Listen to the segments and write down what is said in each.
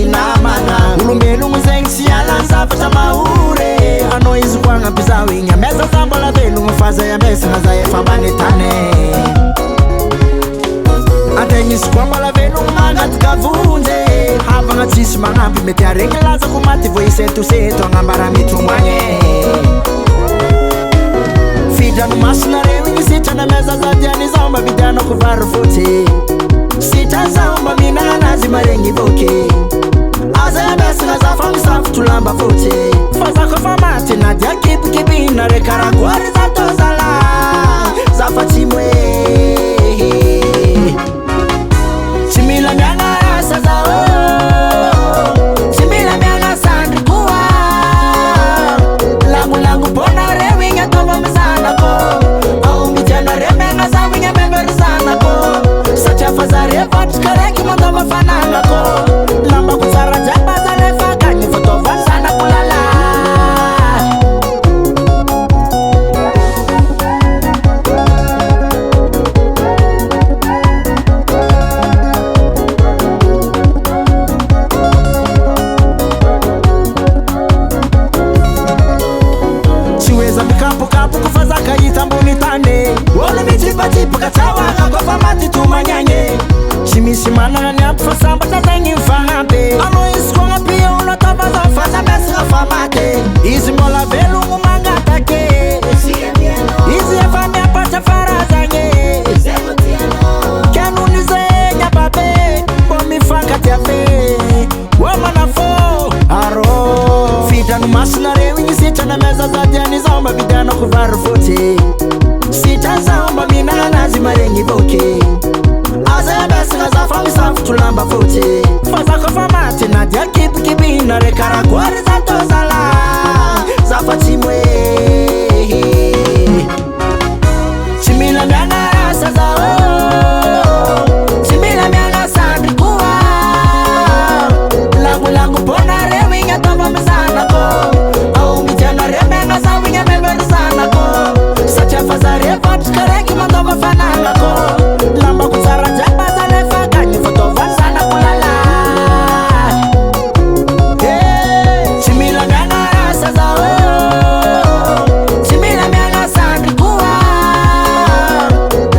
sy namagna olombelogno zegny sy ala zavatra mahory anao izy koa agnampy zaho igny amesa za mbola velogno fa zay amesagna za efa ambany tany antegna izy koa mbola velogno magnatika vonjy havagna tsisy magnampy mety aregny lazako maty vo isetoseto agnambara mitomagny fidranomasina reo igny sitrana meza za diany zao mba vidianako vary fotsy sitra zao mba minanazy maregny voky aza amesagna za fa misafotro lamba fotsy fa za kofa maty na dia kipikipina re karakory za to zala za fa tsy moe tsy mila miagna rasa zao tsy mila miagna sandry koa langolango bona reo igny ataova mizanako ao midianare megna za igny amembery zanako satria fa zare votrika raiky mandaova fananako lambako tsara jiamba za lefa gagny fataova zanako lala siweza mikapokapo kufaza kayita mboni tane olo michipachipaka chawanga kwa famati tumanyanye simisy manana ni ampy fasamba tazagny mifagnampy ano izy koa agnampy olo ataova zao fasa mesagna famate izy mbola velogno magnatake izy efa miapatra farazagny kianony zegny ababe mbo mifankatia fe omana fô arô fidranomasina reo igny sitrana meza za diany zao mba vidianako vary fotsy sitra zao mba minanazy maregny voky aza amesagna za fa misafotro lamba fotsy fa za kofa maty na dia kipikipina re karakory za to zala za fa tsy moe tsy mila miagna rasa zao tsy mila miagna sandry koa langolango bona reo igny ataova mizanako ao midianare megna za igny amembery zanako satria fa zare votrika raiky mandaova fananako lambako tsara jiamba za lefa gagny fataova zanako lala tsy mila miagna rasa zao tsy mila miagna sandry koa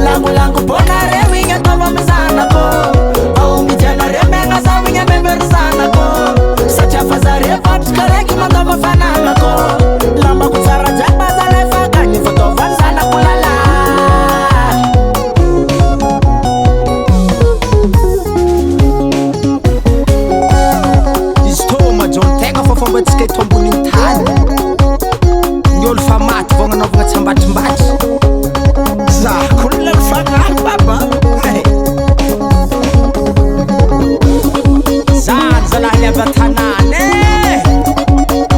langolango bona reo igny ataova mizanako ao midianare megna za igny amembery zanako satria fa zare votrika raiky mandaova fananako lambako tsara jiamba za lefa gagny fataova zanako lala izy tô majon tegna fa fombatsika eto amboniny tany ny olo fa maty vao gnanaovagna tsambatrombatry za kolona fagnahy baba zany zalahy ny avy an-tanàny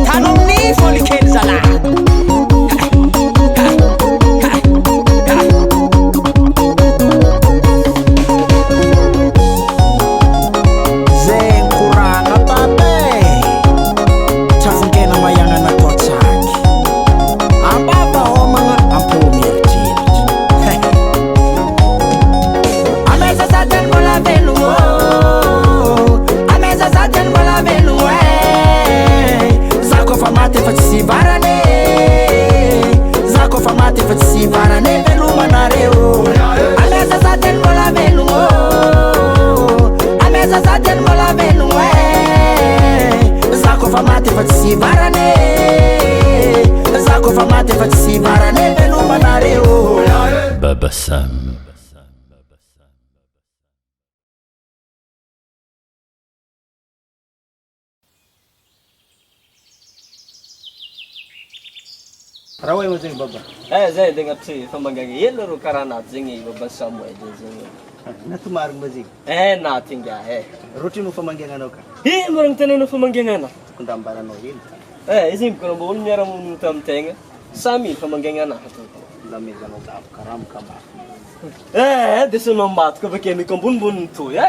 tano amin'ny fôly kely zalahy zegny koragna babe trafongena maiagna natao tsaky ambava homagna ampômieritreritry ameza za diany mbola velogno ameza za diany mbola velogno za kofa maty efa tsy varane za kofa maty efa tsy varane velogno anareo ameza za diany mbola velogno ameza za diany mbola velogno za kofa maty efa tsy varane za kofa maty efa tsy varane velogno anareo Baba Sam. raha hoe zegny baba zay tegna tsy famangagny ela ro karaha naty zegny baba Samuel zegny natomarigny mba zegny naty nga rotrino famangiananao ka maragny tananao famangagnana tokony raha ambaranao hely izy igny bokana mba olo miara-monogno tamintegna 100 000 famangagnanaha lamezanao davo karaha mokamba desanao maty ka avake niko ambonimboniny toy